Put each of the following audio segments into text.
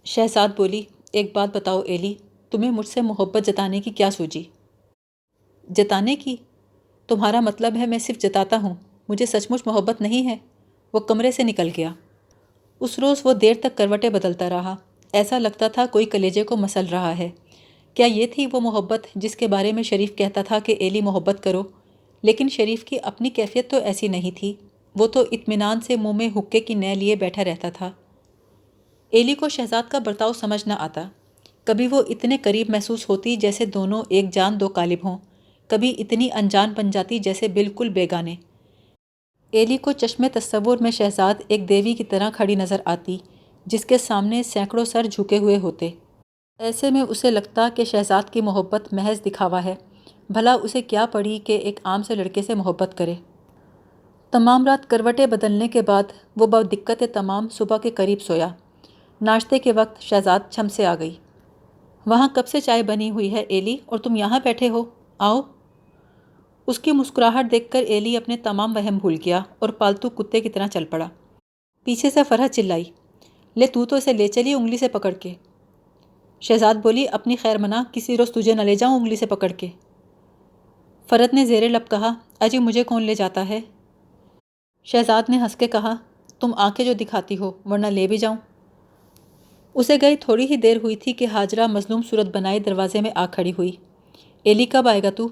شہزاد بولی، ایک بات بتاؤ ایلی، تمہیں مجھ سے محبت جتانے کی کیا سوچی؟ جتانے کی؟ تمہارا مطلب ہے میں صرف جتاتا ہوں، مجھے سچ مچ محبت نہیں ہے؟ وہ کمرے سے نکل گیا۔ اس روز وہ دیر تک کروٹیں بدلتا رہا، ایسا لگتا تھا کوئی کلیجے کو مسل رہا ہے۔ کیا یہ تھی وہ محبت جس کے بارے میں شریف کہتا تھا کہ ایلی محبت کرو؟ لیکن شریف کی اپنی کیفیت تو ایسی نہیں تھی، وہ تو اطمینان سے منہ میں حقے کی نہ لیے بیٹھا رہتا تھا۔ ایلی کو شہزاد کا برتاؤ سمجھ نہ آتا، کبھی وہ اتنے قریب محسوس ہوتی جیسے دونوں ایک جان دو قالب ہوں، کبھی اتنی انجان بن جاتی جیسے بالکل بیگانے۔ ایلی کو چشمے تصور میں شہزاد ایک دیوی کی طرح کھڑی نظر آتی جس کے سامنے سینکڑوں سر جھکے ہوئے ہوتے۔ ایسے میں اسے لگتا کہ شہزاد کی محبت محض دکھاوا ہے، بھلا اسے کیا پڑی کہ ایک عام سے لڑکے سے محبت کرے۔ تمام رات کروٹیں بدلنے کے بعد وہ بدقت تمام صبح کے قریب سویا۔ ناشتے کے وقت شہزاد چھم سے آ گئی۔ وہاں کب سے چائے بنی ہوئی ہے ایلی، اور تم یہاں بیٹھے ہو؟ آؤ۔ اس کی مسکراہٹ دیکھ کر ایلی اپنے تمام وہم بھول گیا اور پالتو کتے کی طرح چل پڑا۔ پیچھے سے فرحت چلائی، لے تو اسے لے چلی انگلی سے پکڑ کے۔ شہزاد بولی، اپنی خیر منا، کسی روز تجھے نہ لے جاؤں انگلی سے پکڑ کے۔ فرحت نے زیر لب کہا، اجی مجھے کون لے جاتا ہے؟ شہزاد نے ہنس کے کہا، تم آنکھیں جو دکھاتی ہو، ورنہ لے بھی جاؤں۔ اسے گئی تھوڑی ہی دیر ہوئی تھی کہ ہاجرہ مظلوم صورت بنائے دروازے میں آ کھڑی ہوئی۔ ایلی کب آئے گا تو؟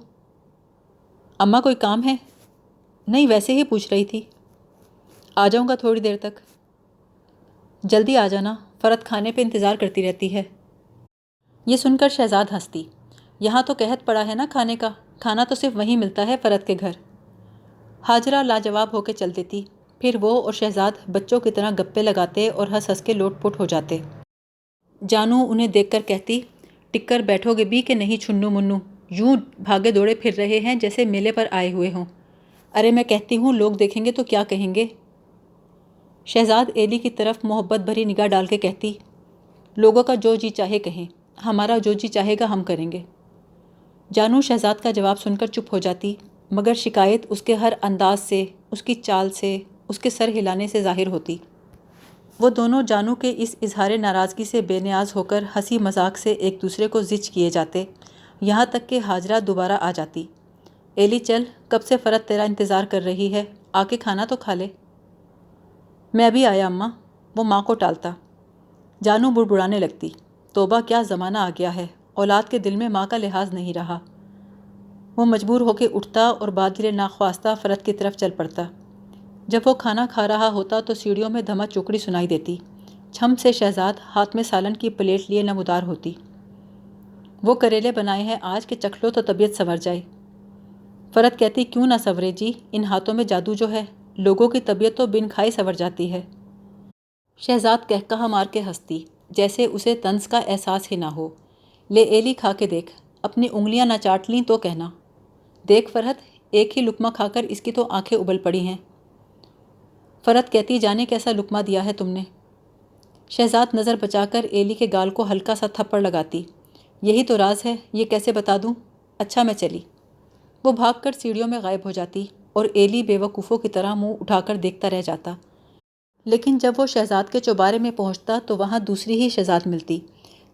اماں کوئی کام ہے؟ نہیں، ویسے ہی پوچھ رہی تھی۔ آ جاؤں گا تھوڑی دیر تک۔ جلدی آ جانا، فرحت کھانے پہ انتظار کرتی رہتی ہے۔ یہ سن کر شہزاد ہنستی، یہاں تو قحط پڑا ہے نا کھانے کا، کھانا تو صرف وہیں ملتا ہے فرحت کے گھر۔ ہاجرہ لاجواب ہو کے چل دیتی، پھر وہ اور شہزاد بچوں کی طرح گپے لگاتے اور ہنس ہنس کے لوٹ پوٹ ہو جاتے۔ جانو انہیں دیکھ کر کہتی، ٹک کر بیٹھو گے بھی کہ نہیں چھنو منو، یوں بھاگے دوڑے پھر رہے ہیں جیسے میلے پر آئے ہوئے ہوں۔ ارے میں کہتی ہوں لوگ دیکھیں گے تو کیا کہیں گے؟ شہزاد ایلی کی طرف محبت بھری نگاہ ڈال کے کہتی، لوگوں کا جو جی چاہے کہیں، ہمارا جو جی چاہے گا ہم کریں گے۔ جانو شہزاد کا جواب سن کر چپ ہو جاتی، مگر شکایت اس کے ہر انداز سے، اس کی چال سے، اس کے سر ہلانے سے ظاہر ہوتی۔ وہ دونوں جانو کے اس اظہار ناراضگی سے بے نیاز ہو کر ہنسی مذاق سے ایک دوسرے کو زچ کیے جاتے، یہاں تک کہ ہاجرہ دوبارہ آ جاتی۔ ایلی چل، کب سے فرحت تیرا انتظار کر رہی ہے، آ کے کھانا تو کھا لے۔ میں ابھی آیا اماں، وہ ماں کو ٹالتا۔ جانو بڑبڑانے لگتی، توبہ کیا زمانہ آ گیا ہے، اولاد کے دل میں ماں کا لحاظ نہیں رہا۔ وہ مجبور ہو کے اٹھتا اور بادل ناخواستہ فرحت کی طرف چل پڑتا۔ جب وہ کھانا کھا رہا ہوتا تو سیڑھیوں میں دھما چوکڑی سنائی دیتی، چھم سے شہزاد ہاتھ میں سالن کی پلیٹ لیے نمودار ہوتی۔ وہ کریلے بنائے ہیں آج کہ چکھ لو تو طبیعت سنور جائے۔ فرحت کہتی، کیوں نہ سنورے جی، ان ہاتھوں میں جادو جو ہے، لوگوں کی طبیعت تو بن کھائے سنور جاتی ہے۔ شہزاد کہکہا مار کے ہنستی، جیسے اسے طنز کا احساس ہی نہ ہو۔ لے ایلی کھا کے دیکھ، اپنی انگلیاں نہ چاٹ لیں تو کہنا۔ دیکھ فرحت، ایک ہی لقمہ کھا کر اس کی تو آنکھیں ابل پڑی ہیں۔ فرحت کہتی، جانے کیسا لقمہ دیا ہے تم نے؟ شہزاد نظر بچا کر ایلی کے گال کو ہلکا سا تھپڑ لگاتی، یہی تو راز ہے، یہ کیسے بتا دوں؟ اچھا میں چلی۔ وہ بھاگ کر سیڑھیوں میں غائب ہو جاتی اور ایلی بے وقوفوں کی طرح منہ اٹھا کر دیکھتا رہ جاتا۔ لیکن جب وہ شہزاد کے چوبارے میں پہنچتا تو وہاں دوسری ہی شہزاد ملتی،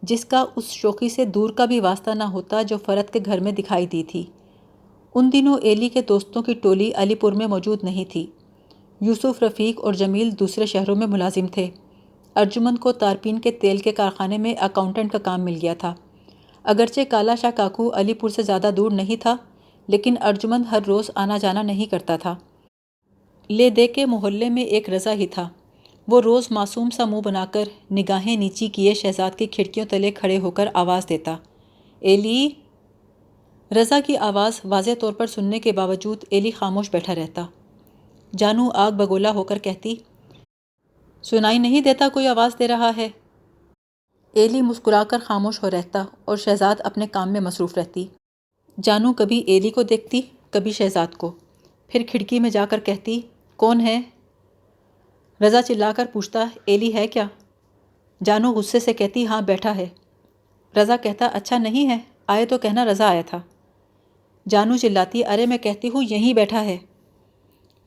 جس کا اس شوخی سے دور کا بھی واسطہ نہ ہوتا جو فرحت کے گھر میں دکھائی دی تھی۔ ان دنوں ایلی کے دوستوں کی ٹولی علی پور میں موجود نہیں تھی۔ یوسف، رفیق اور جمیل دوسرے شہروں میں ملازم تھے۔ ارجمند کو تارپین کے تیل کے کارخانے میں اکاؤنٹنٹ کا کام مل گیا تھا۔ اگرچہ کالا شاہ کاکو علی پور سے زیادہ دور نہیں تھا، لیکن ارجمند ہر روز آنا جانا نہیں کرتا تھا۔ لے دے کے محلے میں ایک رضا ہی تھا، وہ روز معصوم سا منہ بنا کر نگاہیں نیچی کیے شہزاد کی کھڑکیوں تلے کھڑے ہو کر آواز دیتا، ایلی۔ رضا کی آواز واضح طور پر سننے کے باوجود ایلی خاموش بیٹھا رہتا۔ جانو آگ بگولا ہو کر کہتی، سنائی نہیں دیتا کوئی آواز دے رہا ہے؟ ایلی مسکرا کر خاموش ہو رہتا اور شہزاد اپنے کام میں مصروف رہتی۔ جانو کبھی ایلی کو دیکھتی، کبھی شہزاد کو، پھر کھڑکی میں جا کر کہتی، کون ہے؟ رضا چلا کر پوچھتا، ایلی ہے کیا؟ جانو غصے سے کہتی، ہاں بیٹھا ہے۔ رضا کہتا، اچھا نہیں ہے، آئے تو کہنا رضا آیا تھا۔ جانو چلاتی، ارے میں کہتی ہوں یہیں بیٹھا ہے۔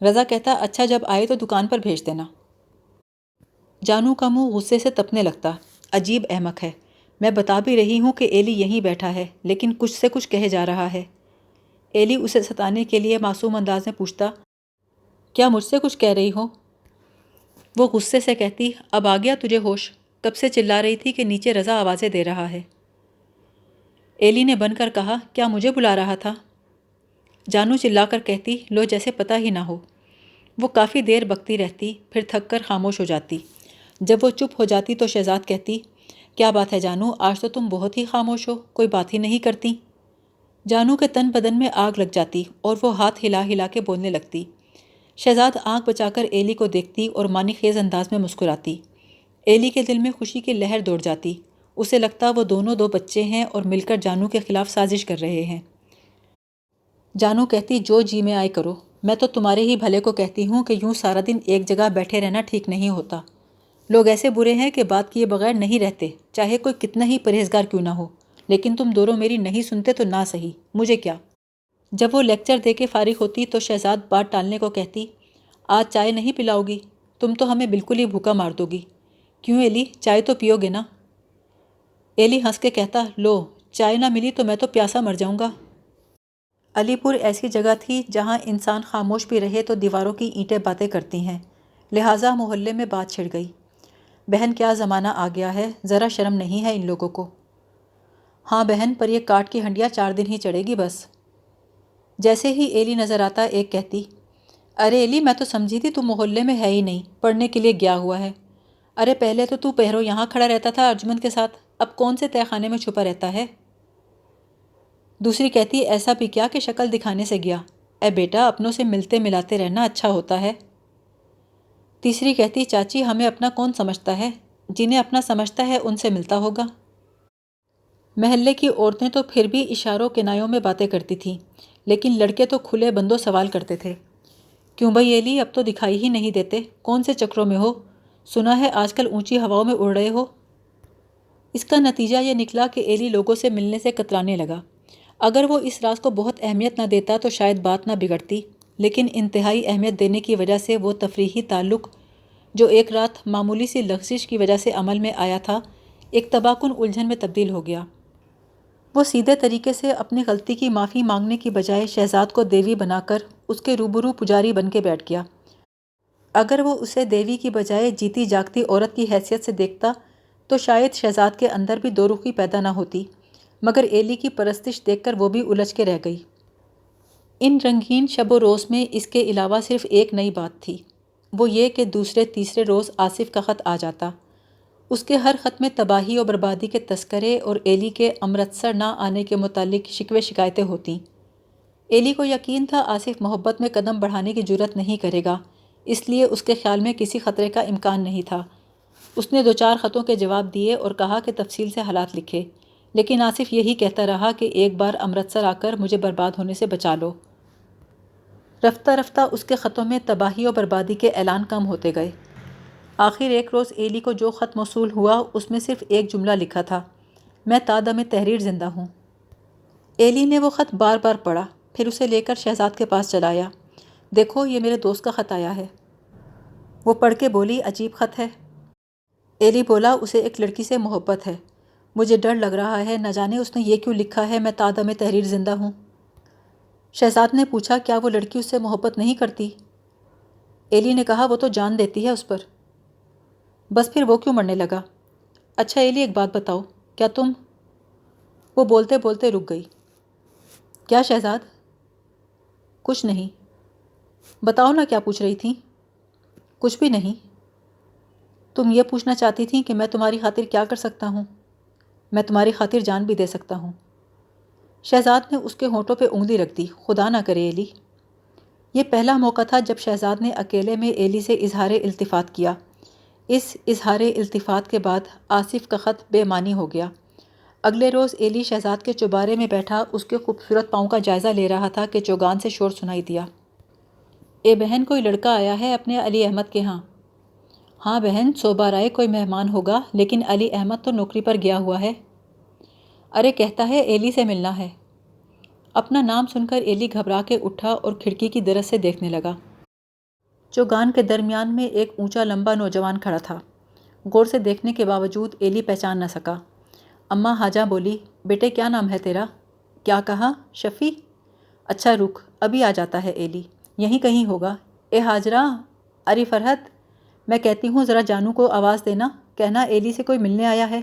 رضا کہتا، اچھا جب آئے تو دکان پر بھیج دینا۔ جانو کا منہ غصے سے تپنے لگتا، عجیب احمق ہے. میں بتا بھی رہی ہوں کہ ایلی یہیں بیٹھا ہے لیکن کچھ سے کچھ کہے جا رہا ہے. ایلی اسے ستانے کے لیے معصوم انداز میں پوچھتا، کیا مجھ سے کچھ کہہ رہی ہو؟ وہ غصے سے کہتی، اب آ گیا تجھے ہوش؟ کب سے چلا رہی تھی کہ نیچے رضا آوازیں دے رہا ہے. ایلی نے بن کر کہا، کیا مجھے بلا رہا تھا؟ جانو چلا کر کہتی، لو جیسے پتہ ہی نہ ہو. وہ کافی دیر بکتی رہتی، پھر تھک کر خاموش ہو جاتی. جب وہ چپ ہو جاتی تو شہزاد کہتی، کیا بات ہے جانو، آج تو تم بہت ہی خاموش ہو، کوئی بات ہی نہیں کرتی. جانو کے تن بدن میں آگ لگ جاتی اور وہ ہاتھ ہلا ہلا کے بولنے لگتی. شہزاد آنکھ بچا کر ایلی کو دیکھتی اور معنی خیز انداز میں مسکراتی. ایلی کے دل میں خوشی کی لہر دوڑ جاتی. اسے لگتا وہ دونوں دو بچے ہیں اور مل کر جانو کے خلاف سازش کر رہے ہیں. جانو کہتی، جو جی میں آئے کرو، میں تو تمہارے ہی بھلے کو کہتی ہوں کہ یوں سارا دن ایک جگہ بیٹھے رہنا ٹھیک نہیں ہوتا. لوگ ایسے برے ہیں کہ بات کیے بغیر نہیں رہتے، چاہے کوئی کتنا ہی پرہیزگار کیوں نہ ہو. لیکن تم دونوں میری نہیں سنتے تو نہ صحیح، مجھے کیا. جب وہ لیکچر دے کے فارغ ہوتی تو شہزاد بات ٹالنے کو کہتی، آج چائے نہیں پلاؤ گی؟ تم تو ہمیں بالکل ہی بھوکا مار دو گی. کیوں ایلی، چائے تو پیو گے نا؟ ایلی ہنس کے کہتا، لو چائے نہ ملی تو میں تو پیاسا مر جاؤں گا. علی پور ایسی جگہ تھی جہاں انسان خاموش بھی رہے تو دیواروں کی اینٹیں باتیں کرتی ہیں، لہٰذا محلے میں بات چھڑ گئی. بہن کیا زمانہ آ گیا ہے، ذرا شرم نہیں ہے ان لوگوں کو. ہاں بہن، پر یہ کاٹ کی ہنڈیا 4 دن ہی چڑھے گی بس. جیسے ہی ایلی نظر آتا ایک کہتی، ارے ایلی، میں تو سمجھی تھی تو محلے میں ہے ہی نہیں، پڑھنے کے لیے گیا ہوا ہے. ارے پہلے تو پہرو یہاں کھڑا رہتا تھا ارجمن کے ساتھ، اب کون سے تہہ خانے میں چھپا رہتا ہے. دوسری کہتی، ایسا بھی کیا کہ شکل دکھانے سے گیا؟ اے بیٹا، اپنوں سے ملتے ملاتے رہنا اچھا ہوتا ہے. تیسری کہتی، چاچی ہمیں اپنا کون سمجھتا ہے، جنہیں اپنا سمجھتا ہے ان سے ملتا ہوگا. محلے کی عورتیں تو پھر بھی اشاروں کنایوں میں باتیں کرتی تھیں، لیکن لڑکے تو کھلے بندوں سوال کرتے تھے. کیوں بھئی ایلی، اب تو دکھائی ہی نہیں دیتے، کون سے چکروں میں ہو؟ سنا ہے آج کل اونچی ہواؤں میں اڑ رہے ہو. اس کا نتیجہ یہ نکلا کہ ایلی لوگوں سے ملنے سے کترانے لگا. اگر وہ اس راز کو بہت اہمیت نہ دیتا تو شاید بات نہ بگڑتی، لیکن انتہائی اہمیت دینے کی وجہ سے وہ تفریحی تعلق جو ایک رات معمولی سی لغزش کی وجہ سے عمل میں آیا تھا، ایک تباہ کن الجھن میں تبدیل ہو گیا. وہ سیدھے طریقے سے اپنی غلطی کی معافی مانگنے کی بجائے شہزاد کو دیوی بنا کر اس کے روبرو پجاری بن کے بیٹھ گیا. اگر وہ اسے دیوی کی بجائے جیتی جاگتی عورت کی حیثیت سے دیکھتا تو شاید شہزاد کے اندر بھی دو رخی پیدا نہ ہوتی، مگر ایلی کی پرستش دیکھ کر وہ بھی الجھ کے رہ گئی. ان رنگین شب و روز میں اس کے علاوہ صرف ایک نئی بات تھی، وہ یہ کہ دوسرے تیسرے روز آصف کا خط آ جاتا. اس کے ہر خط میں تباہی و بربادی کے تذکرے اور ایلی کے امرتسر نہ آنے کے متعلق شکوے شکایتیں ہوتیں. ایلی کو یقین تھا آصف محبت میں قدم بڑھانے کی جرت نہیں کرے گا، اس لیے اس کے خیال میں کسی خطرے کا امکان نہیں تھا. اس نے 2-4 خطوں کے جواب دیے اور کہا کہ تفصیل سے حالات لکھے، لیکن آصف یہی کہتا رہا کہ ایک بار امرتسر آ کر مجھے برباد ہونے سے بچا لو. رفتہ رفتہ اس کے خطوں میں تباہی و بربادی کے اعلان کم ہوتے گئے. آخر ایک روز ایلی کو جو خط موصول ہوا اس میں صرف ایک جملہ لکھا تھا، میں تا دم تحریر زندہ ہوں. ایلی نے وہ خط بار بار پڑھا، پھر اسے لے کر شہزاد کے پاس چلا آیا. دیکھو یہ میرے دوست کا خط آیا ہے. وہ پڑھ کے بولی، عجیب خط ہے. ایلی بولا، اسے ایک لڑکی سے محبت ہے. مجھے ڈر لگ رہا ہے، نہ جانے اس نے یہ کیوں لکھا ہے، میں تا دم تحریر زندہ ہوں. شہزاد نے پوچھا، کیا وہ لڑکی اس سے محبت نہیں کرتی؟ ایلی نے کہا، وہ تو جان دیتی ہے اس پر. بس پھر وہ کیوں مرنے لگا؟ اچھا ایلی، ایک بات بتاؤ، کیا تم… وہ بولتے بولتے رک گئی. کیا شہزاد؟ کچھ نہیں. بتاؤ نا، کیا پوچھ رہی تھیں؟ کچھ بھی نہیں. تم یہ پوچھنا چاہتی تھیں کہ میں تمہاری خاطر کیا کر سکتا ہوں؟ میں تمہاری خاطر جان بھی دے سکتا ہوں. شہزاد نے اس کے ہونٹوں پہ انگلی رکھ دی. خدا نہ کرے ایلی. یہ پہلا موقع تھا جب شہزاد نے اکیلے میں ایلی سے اظہار التفات کیا. اس اظہار التفات کے بعد آصف کا خط بے معنی ہو گیا. اگلے روز ایلی شہزاد کے چوبارے میں بیٹھا اس کے خوبصورت پاؤں کا جائزہ لے رہا تھا کہ چوگان سے شور سنائی دیا. اے بہن، کوئی لڑکا آیا ہے اپنے علی احمد کے ہاں. ہاں بہن، 100 بار آئے کوئی مہمان ہوگا، لیکن علی احمد تو نوکری پر گیا ہوا ہے. ارے کہتا ہے ایلی سے ملنا ہے. اپنا نام سن کر ایلی گھبرا کے اٹھا اور کھڑکی کی درز سے دیکھنے لگا. چوگان کے درمیان میں ایک اونچا لمبا نوجوان کھڑا تھا. غور سے دیکھنے کے باوجود ایلی پہچان نہ سکا۔ اماں حاجہ بولی، بیٹے کیا نام ہے تیرا؟ کیا کہا؟ شفیع؟ اچھا رک، ابھی آ جاتا ہے ایلی، یہیں کہیں ہوگا۔ اے حاجرہ، اری فرحت، میں کہتی ہوں ذرا جانو کو آواز دینا، کہنا ایلی سے کوئی ملنے آیا ہے۔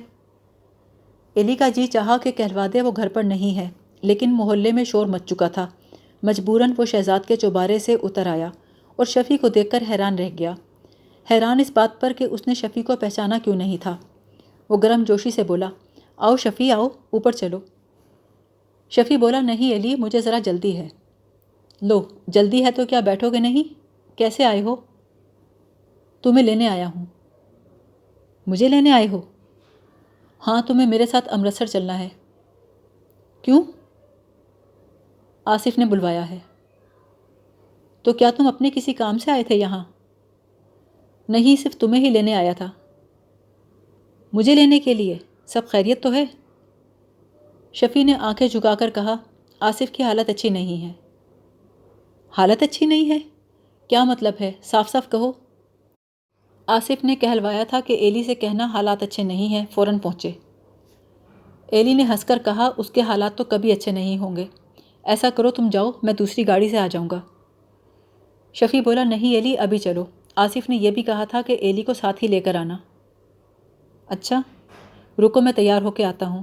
ایلی کا جی چاہا کہ کہلوا دے وہ گھر پر نہیں ہے، لیکن محلے میں شور مچ چکا تھا۔ مجبوراً وہ شہزاد کے چوبارے سے اتر آیا اور شفیع کو دیکھ کر حیران رہ گیا، حیران اس بات پر کہ اس نے شفیع کو پہچانا کیوں نہیں تھا۔ وہ گرم جوشی سے بولا، آؤ شفیع آؤ، اوپر چلو۔ شفیع بولا، نہیں ایلی، مجھے ذرا جلدی ہے۔ لو، جلدی ہے تو کیا بیٹھو گے نہیں؟ کیسے آئے ہو؟ تمہیں لینے آیا ہوں۔ مجھے لینے آئے ہو؟ ہاں، تمہیں میرے ساتھ امرتسر چلنا ہے۔ کیوں؟ آصف نے بلوایا ہے۔ تو کیا تم اپنے کسی کام سے آئے تھے یہاں؟ نہیں، صرف تمہیں ہی لینے آیا تھا۔ مجھے لینے کے لیے؟ سب خیریت تو ہے؟ شفیع نے آنکھیں جھکا کر کہا، آصف کی حالت اچھی نہیں ہے۔ حالت اچھی نہیں ہے؟ کیا مطلب ہے؟ صاف صاف کہو۔ آصف نے کہلوایا تھا کہ ایلی سے کہنا حالات اچھے نہیں ہیں، فوراً پہنچے۔ ایلی نے ہنس کر کہا، اس کے حالات تو کبھی اچھے نہیں ہوں گے۔ ایسا کرو تم جاؤ، میں دوسری گاڑی سے آ جاؤں گا۔ شفیع بولا، نہیں ایلی، ابھی چلو، آصف نے یہ بھی کہا تھا کہ ایلی کو ساتھ ہی لے کر آنا۔ اچھا، رکو میں تیار ہو کے آتا ہوں۔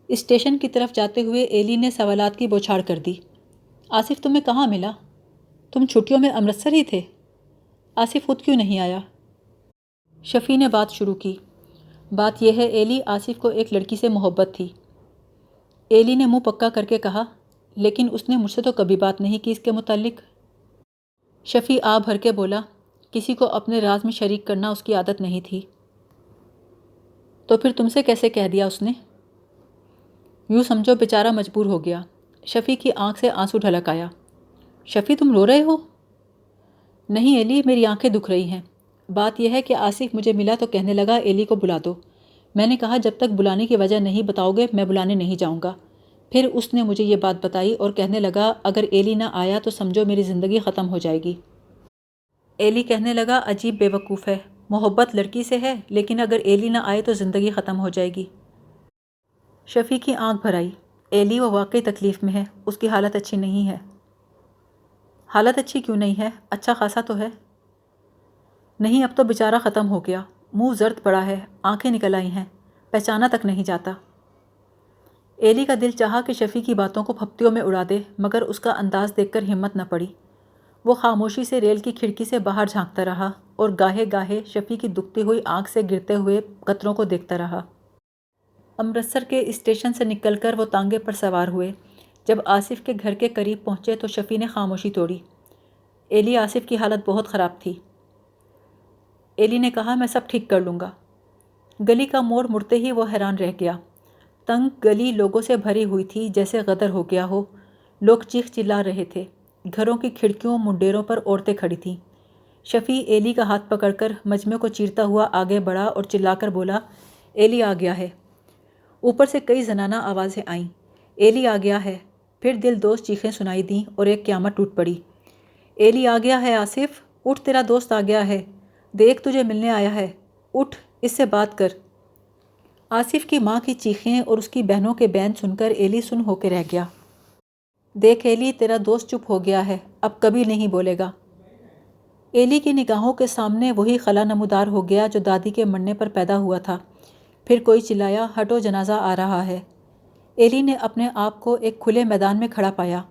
اسٹیشن کی طرف جاتے ہوئے ایلی نے سوالات کی بوچھاڑ کر دی۔ آصف تمہیں کہاں ملا؟ تم چھٹیوں میں امرتسر ہی تھے؟ آصف خود کیوں نہیں آیا؟ شفیع نے بات شروع کی، بات یہ ہے ایلی، آصف کو ایک لڑکی سے محبت تھی۔ ایلی نے منہ پکا کر کے کہا، لیکن اس نے مجھ سے تو کبھی بات نہیں کی اس کے متعلق۔ شفیع آ بھر کے بولا، کسی کو اپنے راز میں شریک کرنا اس کی عادت نہیں تھی۔ تو پھر تم سے کیسے کہہ دیا اس نے؟ یوں سمجھو بیچارہ مجبور ہو گیا۔ شفیع کی آنکھ سے آنسو ڈھلک آیا۔ شفیع تم رو رہے ہو؟ نہیں ایلی، میری آنکھیں دکھ رہی ہیں۔ بات یہ ہے کہ آصف مجھے ملا تو کہنے لگا ایلی کو بلا دو۔ میں نے کہا جب تک بلانے کی وجہ نہیں بتاؤ گے میں بلانے نہیں جاؤں گا۔ پھر اس نے مجھے یہ بات بتائی اور کہنے لگا اگر ایلی نہ آیا تو سمجھو میری زندگی ختم ہو جائے گی۔ ایلی کہنے لگا عجیب بے وقوف ہے، محبت لڑکی سے ہے لیکن اگر ایلی نہ آئے تو زندگی ختم ہو جائے گی۔ شفیع کی آنکھ بھر آئی، ایلی وہ واقعی تکلیف میں ہے، اس کی حالت اچھی نہیں ہے۔ حالت اچھی کیوں نہیں ہے؟ اچھا خاصا تو ہے۔ نہیں، اب تو بیچارہ ختم ہو گیا، منہ زرد پڑا ہے، آنکھیں نکل آئی ہیں، پہچانا تک نہیں جاتا۔ ایلی کا دل چاہا کہ شفیع کی باتوں کو پھپتیوں میں اڑا دے، مگر اس کا انداز دیکھ کر ہمت نہ پڑی۔ وہ خاموشی سے ریل کی کھڑکی سے باہر جھانکتا رہا اور گاہے گاہے شفیع کی دکھتی ہوئی آنکھ سے گرتے ہوئے قطروں کو دیکھتا رہا۔ امرتسر کے اسٹیشن سے نکل کر وہ تانگے پر سوار ہوئے۔ جب آصف کے گھر کے قریب پہنچے تو شفیع نے خاموشی توڑی۔ ایلی، آصف کی حالت بہت خراب تھی۔ ایلی نے کہا، میں سب ٹھیک کر لوں گا۔ گلی کا موڑ مڑتے ہی وہ حیران رہ گیا۔ تنگ گلی لوگوں سے بھری ہوئی تھی جیسے غدر ہو گیا ہو، لوگ چیخ چلا رہے تھے، گھروں کی کھڑکیوں منڈیروں پر عورتیں کھڑی تھیں۔ شفیع ایلی کا ہاتھ پکڑ کر مجمع کو چیرتا ہوا آگے بڑھا اور چلا کر بولا، ایلی آ گیا ہے۔ اوپر سے کئی زنانہ آوازیں آئیں، ایلی آ گیا ہے۔ پھر دل دوست چیخیں سنائی دیں اور ایک قیامت ٹوٹ پڑی۔ ایلی آ گیا ہے آصف، اٹھ تیرا دوست آ گیا ہے، دیکھ تجھے ملنے آیا ہے، اٹھ اس سے بات کر۔ آصف کی ماں کی چیخیں اور اس کی بہنوں کے بین سن کر ایلی سن ہو کے رہ گیا۔ دیکھ ایلی، تیرا دوست چپ ہو گیا ہے، اب کبھی نہیں بولے گا۔ ایلی کی نگاہوں کے سامنے وہی خلا نمودار ہو گیا جو دادی کے مرنے پر پیدا ہوا تھا۔ پھر کوئی چلایا، ہٹو جنازہ آ رہا ہے۔ ایلی نے اپنے آپ کو ایک کھلے میدان میں کھڑا پایا۔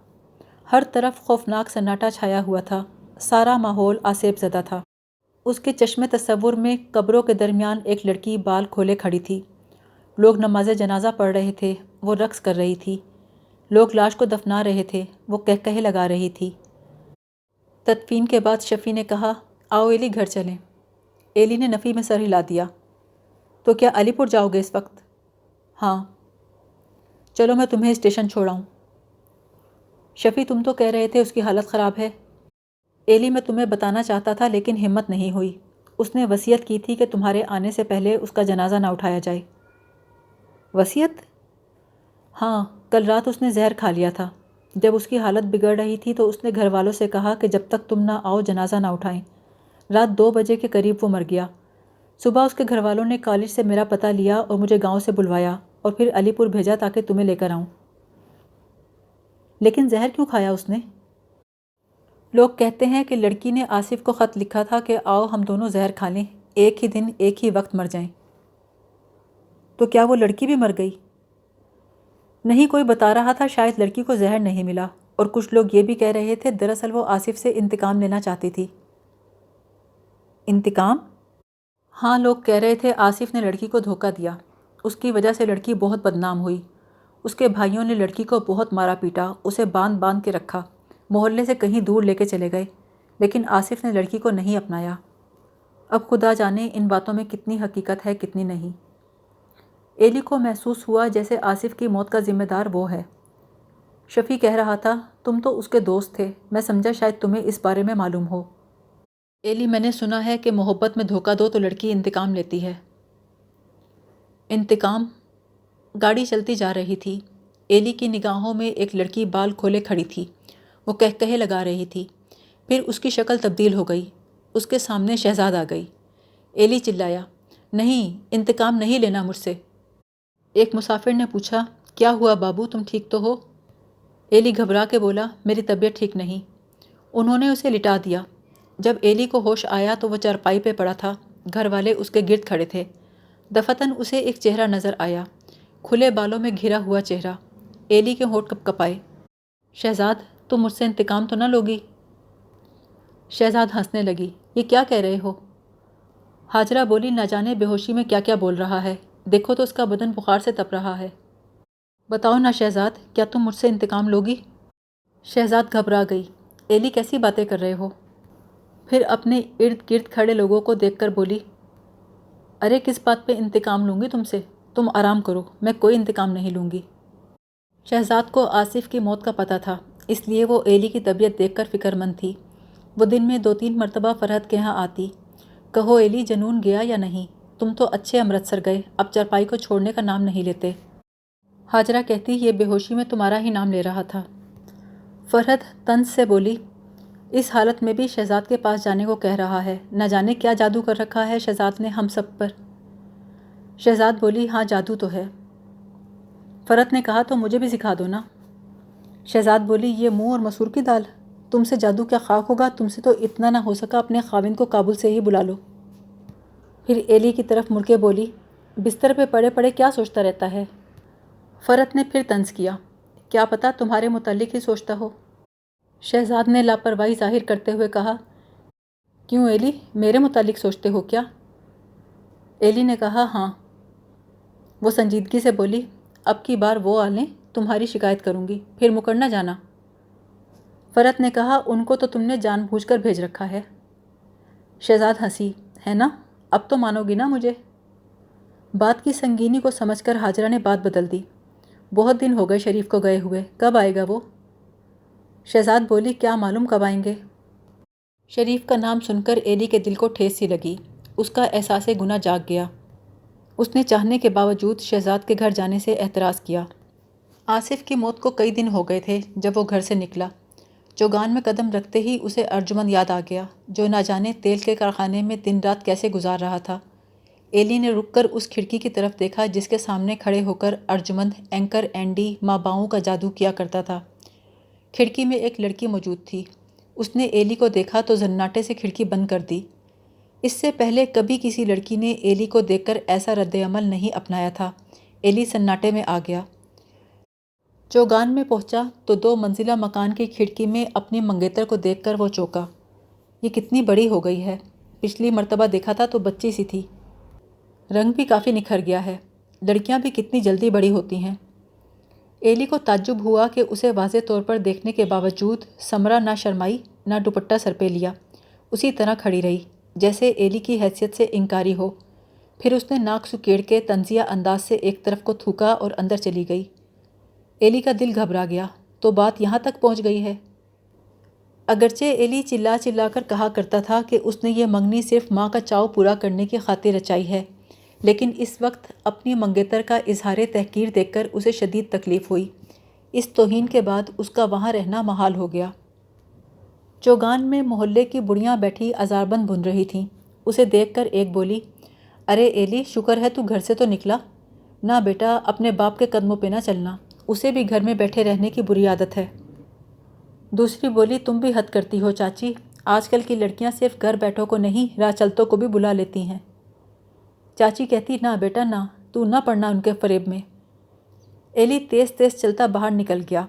ہر طرف خوفناک سناٹا چھایا ہوا تھا، سارا ماحول آسیب زدہ تھا۔ اس کے چشم تصور میں قبروں کے درمیان ایک لڑکی بال کھولے کھڑی تھی، لوگ نماز جنازہ پڑھ رہے تھے، وہ رقص کر رہی تھی، لوگ لاش کو دفنا رہے تھے، وہ کہکہے لگا رہی تھی۔ تدفین کے بعد شفیع نے کہا، آؤ ایلی گھر چلیں۔ ایلی نے نفی میں سر ہلا دیا۔ تو کیا علی پور جاؤ گے اس وقت؟ ہاں۔ چلو میں تمہیں اسٹیشن چھوڑاؤں۔ شفیع تم تو کہہ رہے تھے اس کی حالت خراب ہے۔ ایلی میں تمہیں بتانا چاہتا تھا لیکن ہمت نہیں ہوئی، اس نے وصیت کی تھی کہ تمہارے آنے سے پہلے اس کا جنازہ نہ اٹھایا جائے۔ وصیت؟ ہاں، کل رات اس نے زہر کھا لیا تھا۔ جب اس کی حالت بگڑ رہی تھی تو اس نے گھر والوں سے کہا کہ جب تک تم نہ آؤ جنازہ نہ اٹھائیں۔ رات 2 بجے کے قریب وہ مر گیا۔ صبح اس کے گھر والوں نے کالج سے میرا پتہ لیا اور مجھے گاؤں سے بلوایا اور پھر علی پور بھیجا تاکہ تمہیں لے کر آؤں۔ لیکن زہر کیوں کھایا اس نے؟ لوگ کہتے ہیں کہ لڑکی نے آصف کو خط لکھا تھا کہ آؤ ہم دونوں زہر کھا لیں، ایک ہی دن ایک ہی وقت مر جائیں۔ تو کیا وہ لڑکی بھی مر گئی؟ نہیں، کوئی بتا رہا تھا شاید لڑکی کو زہر نہیں ملا، اور کچھ لوگ یہ بھی کہہ رہے تھے دراصل وہ آصف سے انتقام لینا چاہتی تھی۔ انتقام؟ ہاں، لوگ کہہ رہے تھے آصف نے لڑکی کو دھوکہ دیا، اس کی وجہ سے لڑکی بہت بدنام ہوئی، اس کے بھائیوں نے لڑکی کو بہت مارا پیٹا، اسے باندھ باندھ کے رکھا، محلے سے کہیں دور لے کے چلے گئے، لیکن آصف نے لڑکی کو نہیں اپنایا۔ اب خدا جانے ان باتوں میں کتنی حقیقت ہے کتنی نہیں۔ ایلی کو محسوس ہوا جیسے آصف کی موت کا ذمہ دار وہ ہے۔ شفیع کہہ رہا تھا تم تو اس کے دوست تھے، میں سمجھا شاید تمہیں اس بارے میں معلوم ہو۔ ایلی، میں نے سنا ہے کہ محبت میں دھوکہ دو تو لڑکی انتقام لیتی ہے۔ انتقام؟ گاڑی چلتی جا رہی تھی۔ ایلی کی نگاہوں میں ایک لڑکی بال کھولے کھڑی تھی، وہ کہے لگا رہی تھی، پھر اس کی شکل تبدیل ہو گئی، اس کے سامنے شہزاد آ گئی۔ ایلی چلایا، نہیں، انتقام نہیں لینا مجھ سے۔ ایک مسافر نے پوچھا، کیا ہوا بابو، تم ٹھیک تو ہو؟ ایلی گھبرا کے بولا، میری طبیعت ٹھیک نہیں۔ انہوں نے اسے لٹا دیا۔ جب ایلی کو ہوش آیا تو وہ چارپائی پہ پڑا تھا، گھر والے اس کے گرد کھڑے تھے۔ دفتن اسے ایک چہرہ نظر آیا، کھلے بالوں میں گھرا ہوا چہرہ۔ ایلی کے ہونٹ کپ کپائے۔ شہزاد، تم مجھ سے انتقام تو نہ لوگی؟ شہزاد ہنسنے لگی، یہ کیا کہہ رہے ہو؟ ہاجرہ بولی، نہ جانے بے ہوشی میں کیا کیا بول رہا ہے، دیکھو تو اس کا بدن بخار سے تپ رہا ہے۔ بتاؤ نا شہزاد، کیا تم مجھ سے انتقام لوگی؟ شہزاد گھبرا گئی، ایلی کیسی باتیں کر رہے ہو؟ پھر اپنے ارد گرد کھڑے لوگوں کو دیکھ کر بولی، ارے کس بات پہ انتقام لوں گی تم سے، تم آرام کرو، میں کوئی انتقام نہیں لوں گی۔ شہزاد کو آصف کی موت کا پتہ تھا، اس لیے وہ ایلی کی طبیعت دیکھ کر فکر مند تھی۔ وہ دن میں 2-3 مرتبہ فرحت کے ہاں آتی۔ کہو ایلی، جنون گیا یا نہیں؟ تم تو اچھے امرتسر گئے، اب چارپائی کو چھوڑنے کا نام نہیں لیتے۔ ہاجرہ کہتی، یہ بے ہوشی میں تمہارا ہی نام لے رہا تھا۔ فرحت طنز سے بولی، اس حالت میں بھی شہزاد کے پاس جانے کو کہہ رہا ہے، نہ جانے کیا جادو کر رکھا ہے شہزاد نے ہم سب پر۔ شہزاد بولی، ہاں جادو تو ہے۔ فرحت نے کہا، تو مجھے بھی سکھا دو نا۔ شہزاد بولی، یہ منہ اور مسور کی دال، تم سے جادو کیا خاک ہوگا، تم سے تو اتنا نہ ہو سکا اپنے خاوند کو کابل سے ہی بلا لو۔ پھر ایلی کی طرف مڑ کے بولی، بستر پہ پڑے پڑے کیا سوچتا رہتا ہے؟ فرحت نے پھر طنز کیا، کیا پتہ تمہارے متعلق ہی سوچتا ہو۔ شہزاد نے لاپرواہی ظاہر کرتے ہوئے کہا، کیوں ایلی، میرے متعلق سوچتے ہو کیا؟ ایلی نے کہا، ہاں۔ وہ سنجیدگی سے بولی، اب کی بار وہ آلیں، تمہاری شکایت کروں گی، پھر مکر نہ جانا۔ فرحت نے کہا، ان کو تو تم نے جان بوجھ کر بھیج رکھا ہے۔ شہزاد ہنسی، ہے نا، اب تو مانو گی نا مجھے؟ بات کی سنگینی کو سمجھ کر ہاجرہ نے بات بدل دی، بہت دن ہو گئے شریف کو گئے ہوئے، کب آئے گا وہ؟ شہزاد بولی، کیا معلوم کب آئیں گے۔ شریف کا نام سن کر ایلی کے دل کو ٹھیس سی لگی، اس کا احساس گناہ جاگ گیا۔ اس نے چاہنے کے باوجود شہزاد کے گھر جانے سے اعتراض کیا۔ آصف کی موت کو کئی دن ہو گئے تھے جب وہ گھر سے نکلا۔ چوگان میں قدم رکھتے ہی اسے ارجمند یاد آ گیا، جو نہ جانے تیل کے کارخانے میں دن رات کیسے گزار رہا تھا۔ ایلی نے رک کر اس کھڑکی کی طرف دیکھا جس کے سامنے کھڑے ہو کر ارجمند اینکر اینڈی ماں باؤں کا جادو کیا کرتا تھا۔ کھڑکی میں ایک لڑکی موجود تھی۔ اس نے ایلی کو دیکھا تو زناٹے سے کھڑکی بند کر دی۔ اس سے پہلے کبھی کسی لڑکی نے ایلی کو دیکھ کر ایسا رد عمل نہیں اپنایا تھا۔ ایلی سناٹے میں آ گیا۔ چوگان میں پہنچا تو 2 منزلہ مکان کی کھڑکی میں اپنی منگیتر کو دیکھ کر وہ چونکا، یہ کتنی بڑی ہو گئی ہے، پچھلی مرتبہ دیکھا تھا تو بچی سی تھی، رنگ بھی کافی نکھر گیا ہے، لڑکیاں بھی کتنی جلدی بڑی ہوتی ہیں۔ ایلی کو تعجب ہوا کہ اسے واضح طور پر دیکھنے کے باوجود سمرا نہ شرمائی نہ دوپٹہ سر پہ لیا، اسی طرح کھڑی رہی جیسے ایلی کی حیثیت سے انکاری ہو۔ پھر اس نے ناک سکیڑ کے طنزیہ انداز سے ایک طرف کو تھوکا اور اندر چلی گئی۔ ایلی کا دل گھبرا گیا، تو بات یہاں تک پہنچ گئی ہے۔ اگرچہ ایلی چلا چلا کر کہا کرتا تھا کہ اس نے یہ منگنی صرف ماں کا چاؤ پورا کرنے کی خاطر رچائی ہے، لیکن اس وقت اپنی منگیتر کا اظہار تحقیر دیکھ کر اسے شدید تکلیف ہوئی۔ اس توہین کے بعد اس کا وہاں رہنا محال ہو گیا۔ چوگان میں محلے کی بڑیاں بیٹھی آزار بند بن رہی تھیں۔ اسے دیکھ کر ایک بولی، ارے ایلی، شکر ہے تو گھر سے تو نکلا۔ نہ بیٹا، اپنے باپ کے قدموں پہ نہ چلنا، اسے بھی گھر میں بیٹھے رہنے کی بری عادت ہے۔ دوسری بولی، تم بھی حد کرتی ہو چاچی، آج کل کی لڑکیاں صرف گھر بیٹھوں کو نہیں، راہ چلتوں کو بھی بلا لیتی ہیں۔ چاچی کہتی، نہ بیٹا نہ، تو نہ پڑنا ان کے فریب میں۔ ایلی تیز تیز چلتا باہر نکل گیا۔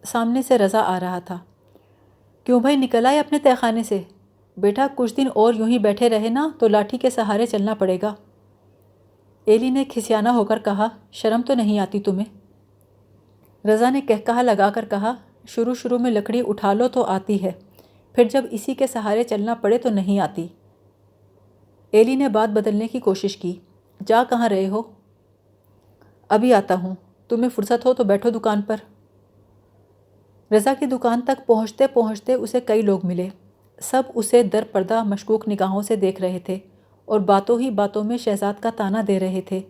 سامنے سے رضا آ رہا تھا۔ کیوں بھائی، نکل آئے اپنے تہہ خانے سے؟ بیٹا کچھ دن اور یوں ہی بیٹھے رہے نا تو لاٹھی کے سہارے چلنا پڑے گا۔ ایلی نے کھسیانہ ہو کر کہا، شرم تو نہیں آتی تمہیں؟ رضا نے کہا لگا کر کہا، شروع میں لکڑی اٹھا لو تو آتی ہے، پھر جب اسی کے سہارے چلنا پڑے تو نہیں آتی۔ ایلی نے بات بدلنے کی کوشش کی، جا کہاں رہے ہو؟ ابھی آتا ہوں، تمہیں فرصت ہو تو بیٹھو دکان پر۔ رضا کی دکان تک پہنچتے پہنچتے اسے کئی لوگ ملے۔ سب اسے در پردہ مشکوک نگاہوں سے دیکھ رہے تھے اور باتوں ہی باتوں میں شہزاد کا طعنہ دے رہے تھے۔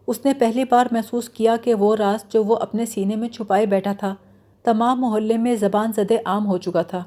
اس نے پہلی بار محسوس کیا کہ وہ راز جو وہ اپنے سینے میں چھپائے بیٹھا تھا، تمام محلے میں زبان زدے عام ہو چکا تھا۔